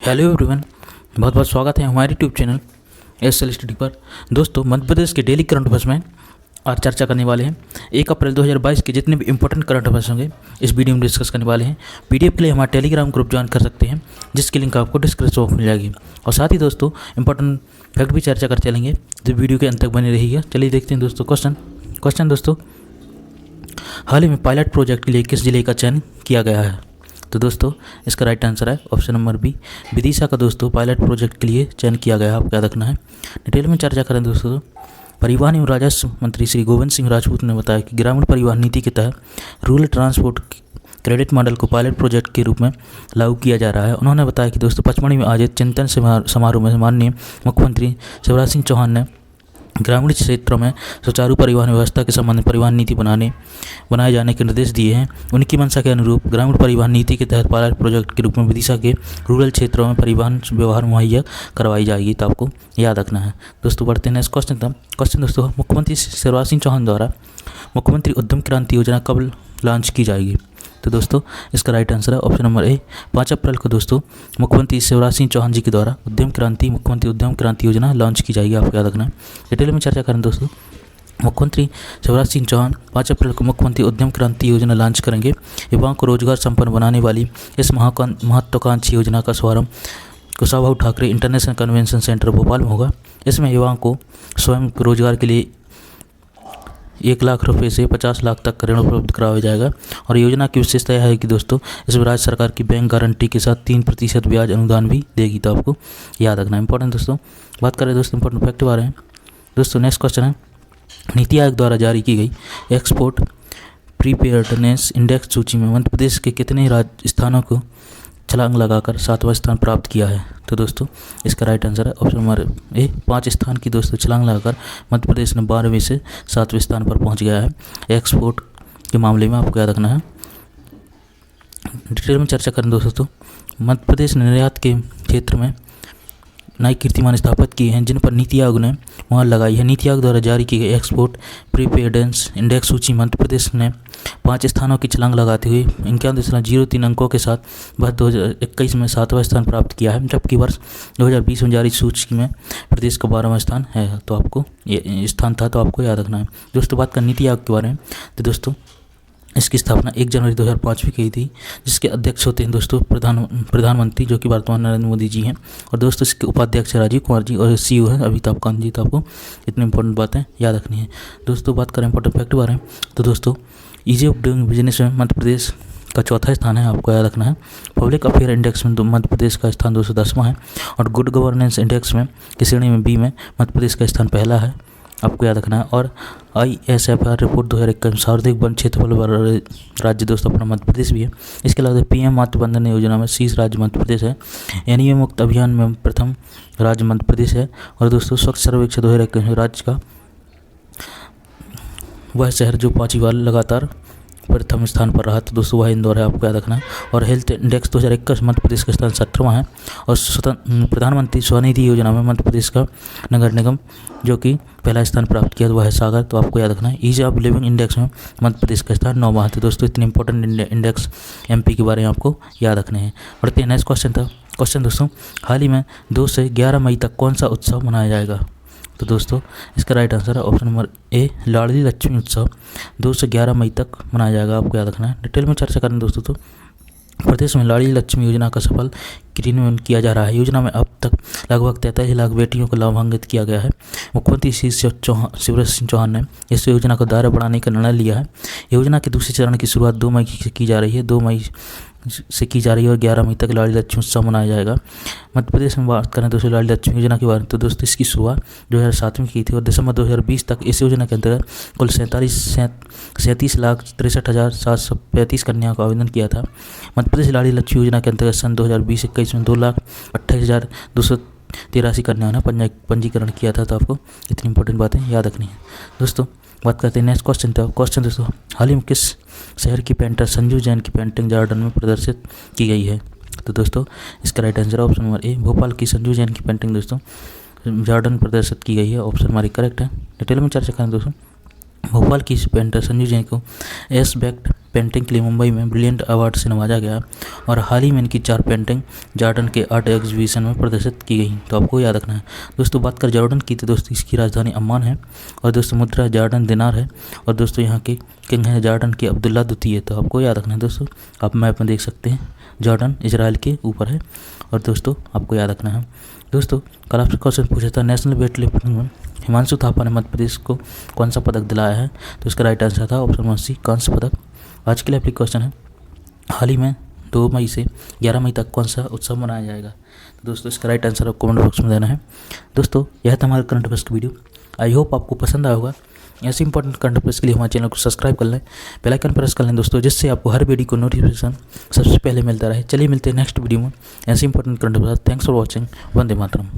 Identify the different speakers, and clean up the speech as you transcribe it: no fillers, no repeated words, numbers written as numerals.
Speaker 1: Hello everyone, बहुत बहुत स्वागत है हमारे YouTube channel S L study पर। दोस्तों, मध्य प्रदेश के डेली करंट अफेयर्स में आज चर्चा करने वाले हैं। 1 अप्रैल 2022 के जितने भी इंपॉर्टेंट करंट अफेयर्स होंगे इस वीडियो में डिस्कस करने वाले हैं। पीडीएफ के लिए हमारा टेलीग्राम ग्रुप ज्वाइन कर सकते हैं, जिसकी लिंक आपको डिस्क्रिप्शन बॉक्स में मिल जाएगी। और साथ ही दोस्तों इंपॉर्टेंट फैक्ट भी चर्चा कर चलेंगे, तो वीडियो के अंत तक बने रहिएगा। चलिए देखते हैं दोस्तों क्वेश्चन दोस्तों, हाल ही में पायलट प्रोजेक्ट के लिए किस जिले का चयन किया गया है? तो दोस्तों इसका राइट आंसर है ऑप्शन नंबर बी, विदिशा का दोस्तों पायलट प्रोजेक्ट के लिए चयन किया गया है। आपको याद रखना है। डिटेल में चर्चा करें दोस्तों, परिवहन एवं राजस्व मंत्री श्री गोविंद सिंह राजपूत ने बताया कि ग्रामीण परिवहन नीति के तहत रूरल ट्रांसपोर्ट क्रेडिट मॉडल को पायलट प्रोजेक्ट के रूप में लागू किया जा रहा है। उन्होंने बताया कि दोस्तों पचमढ़ी में आयोजित चिंतन समारोह में माननीय मुख्यमंत्री शिवराज सिंह चौहान ने ग्रामीण क्षेत्रों में सुचारू परिवहन व्यवस्था के संबंध में परिवहन नीति बनाए जाने के निर्देश दिए हैं। उनकी मंशा के अनुरूप ग्रामीण परिवहन नीति के तहत पायलट प्रोजेक्ट के रूप में विदिशा के रूरल क्षेत्रों में परिवहन व्यवहार मुहैया करवाई जाएगी। तो आपको याद रखना है। दोस्तों बढ़ते हैं नेक्स्ट क्वेश्चन दोस्तों, मुख्यमंत्री शिवराज सिंह चौहान द्वारा मुख्यमंत्री उद्यम क्रांति योजना कब लॉन्च की जाएगी? तो दोस्तों इसका राइट आंसर है ऑप्शन नंबर ए, 5 अप्रैल को दोस्तों मुख्यमंत्री शिवराज सिंह चौहान जी के द्वारा मुख्यमंत्री उद्यम क्रांति योजना लॉन्च की जाएगी। आपको याद रखना है। डिटेल में चर्चा करें दोस्तों, मुख्यमंत्री शिवराज सिंह चौहान 5 अप्रैल को मुख्यमंत्री उद्यम क्रांति योजना लॉन्च करेंगे। युवाओं को रोजगार संपन्न बनाने वाली इस महत्वाकांक्षी योजना का शुभारंभ Kushabhau Thackeray international convention centre Bhopal में होगा। इसमें युवाओं को स्वयं रोजगार के लिए 1 लाख रुपये से 50 लाख तक का ऋण उपलब्ध कराया जाएगा। और योजना की विशेषता यह है कि दोस्तों इसमें राज्य सरकार की बैंक गारंटी के साथ 3% ब्याज अनुदान भी देगी। तो आपको याद रखना है। इंपॉर्टेंट दोस्तों बात करें दोस्तों इंपॉर्टेंट फैक्ट बारे में। दोस्तों नेक्स्ट क्वेश्चन है, नीति आयोग द्वारा जारी की गई एक्सपोर्ट प्रीपेयर्डनेस इंडेक्स सूची में मध्य प्रदेश के कितने स्थानों को छलांग लगाकर 7वां स्थान प्राप्त किया है? तो दोस्तों इसका राइट आंसर है ऑप्शन नंबर ए, 5 स्थान की दोस्तों छलांग लगाकर मध्य प्रदेश ने 12वें से 7वें स्थान पर पहुंच गया है एक्सपोर्ट के मामले में। आपको याद रखना है। डिटेल में चर्चा करें दोस्तों, मध्य प्रदेश ने निर्यात के क्षेत्र में नए कीर्तिमान स्थापित किए हैं, जिन पर नीति आयोग ने मुहर लगाई है। नीति आयोग द्वारा जारी की गई एक्सपोर्ट प्रीपेयर्डनेस इंडेक्स सूची मध्य प्रदेश ने 5 स्थानों की छलांग लगाते हुए 51.03 अंकों के साथ वर्ष 2021 में 7वां स्थान प्राप्त किया है, जबकि वर्ष 2020 में जारी सूची में प्रदेश का 12वां स्थान है। तो आपको ये स्थान था, तो आपको याद रखना है। दोस्तों बात करें नीति आयोग के बारे में, तो दोस्तों इसकी स्थापना 1 जनवरी 2005 में की थी, जिसके अध्यक्ष होते हैं दोस्तों प्रधानमंत्री, जो कि वर्तमान नरेंद्र मोदी जी हैं। और दोस्तों इसके उपाध्यक्ष राजीव कुमार जी और सीईओ हैं अमिताभ कांत जी। तो आपको इतनी इंपॉर्टेंट बातें याद रखनी है। दोस्तों बात करें इंपॉर्टेंट फैक्ट बारे में, तो दोस्तों ईजी ऑफ डूइंग बिजनेस में मध्य प्रदेश का 4था स्थान है। आपको याद रखना है। पब्लिक अफेयर इंडेक्स में मध्य प्रदेश का स्थान 210वां है। और गुड गवर्नेंस इंडेक्स में की श्रेणी में बी में मध्य प्रदेश का स्थान पहला है। आपको याद रखना है। और ISFR रिपोर्ट 2021 सर्वाधिक वन क्षेत्रफल वाला राज्य दोस्तों अपना मध्य प्रदेश भी है। इसके अलावा PM मातृ वंदना योजना में शीर्ष राज्य मध्य प्रदेश है। NEA मुक्त अभियान में प्रथम राज्य मध्य प्रदेश है। और दोस्तों स्वच्छ सर्वेक्षण 2021 में राज्य का वह शहर जो 5वीं बार लगातार प्रथम स्थान पर रहा, तो दोस्तों वह इंदौर है। आपको याद रखना है। और हेल्थ इंडेक्स 2021 मध्य प्रदेश का स्थान 17वां है। और प्रधानमंत्री स्वनिधि योजना में मध्य प्रदेश का नगर निगम जो कि पहला स्थान प्राप्त किया, तो वह है सागर। तो आपको याद रखना है। ईज ऑफ लिविंग इंडेक्स में मध्य प्रदेश का स्थान 9वां है। तो दोस्तों इतने इंपॉर्टेंट इंडेक्स MP के बारे में आपको याद रखने हैं। बढ़ते हैं नेक्स्ट क्वेश्चन दोस्तों, हाल ही में 2 से 11 मई तक कौन सा उत्सव मनाया जाएगा? तो दोस्तों इसका राइट आंसर है ऑप्शन नंबर ए, लाडली लक्ष्मी उत्सव 2 से 11 मई तक मनाया जाएगा। आपको याद रखना है। डिटेल में चर्चा करें दोस्तों, तो प्रदेश में लाडली लक्ष्मी योजना का सफल क्रियान्वयन किया जा रहा है। योजना में अब तक लगभग 43 लाख बेटियों को लाभान्वित किया गया है। मुख्यमंत्री शिवराज सिंह चौहान ने इस योजना का दायरा बढ़ाने का निर्णय लिया है। योजना के दूसरे चरण की शुरुआत 2 मई से की जा रही है। 2 मई से की जा रही है और 11 मई तक लाडली लक्ष्मी उत्सव मनाया जाएगा। मध्य प्रदेश में बात करें दोस्तों लाडली लक्ष्मी योजना के बारे में, तो दोस्तों इसकी शुरुआत 2007 में की थी। और दिसंबर 2020 तक इस योजना के अंतर्गत कुल 37,63,63,735 कन्याओं का आवेदन किया था। मध्य प्रदेश लाडली लक्ष्मी योजना के अंतर्गत सन 2020-21 में 2,28,283 कन्याओं ने पंजीकरण किया था। तो आपको इतनी इंपॉर्टेंट बातें याद रखनी है। दोस्तों बात करते हैं नेक्स्ट क्वेश्चन दोस्तों, हाल ही में किस शहर की पेंटर संजू जैन की पेंटिंग जॉर्डन में प्रदर्शित की गई है? तो दोस्तों इसका राइट आंसर है ऑप्शन नंबर ए, भोपाल की संजू जैन की पेंटिंग दोस्तों जॉर्डन प्रदर्शित की गई है। ऑप्शन हमारी करेक्ट है। डिटेल में चर्चा करें दोस्तों, भोपाल की पेंटर संजू जैन को एस बेक्ट पेंटिंग के लिए मुंबई में ब्रिलियंट अवार्ड से नवाजा गया और हाल ही में इनकी 4 पेंटिंग जॉर्डन के आर्ट एग्जीबिशन में प्रदर्शित की गई। तो आपको याद रखना है दोस्तों। बात कर जॉर्डन की तो दोस्तों इसकी राजधानी अम्मान है और दोस्तों मुद्रा जॉर्डन दिनार है और दोस्तों यहाँ के किंग हैं जॉर्डन के अब्दुल्ला द्वितीय। तो आपको याद रखना है दोस्तों, आप मैप में देख सकते हैं जॉर्डन इजराइल के ऊपर है और दोस्तों आपको याद रखना है दोस्तों। कल आपसे क्वेश्चन पूछा था नेशनल वेट लिफ्टिंग में हिमांशु थापा ने मध्य प्रदेश को कौन सा पदक दिलाया है, तो इसका राइट आंसर था ऑप्शन 1 सी कांस्य पदक। आज के लिए आपके क्वेश्चन है हाल ही में 2 मई से 11 मई तक कौन सा उत्सव मनाया जाएगा, तो दोस्तों इसका राइट आंसर आपको कमेंट बॉक्स में देना है। दोस्तों यह था हमारा करंट अफेयर्स की वीडियो। आई होप आपको पसंद आया होगा। ऐसे इंपॉर्टेंट करंट अफेयर्स के लिए हमारे चैनल को सब्सक्राइब कर लें, बेल आइकन प्रेस कर लें दोस्तों, जिससे आपको हर वीडियो को नोटिफिकेशन सबसे पहले मिलता रहे। चलिए मिलते हैं नेक्स्ट वीडियो में ऐसे important current affairs. Thanks for watching. Vande Mataram.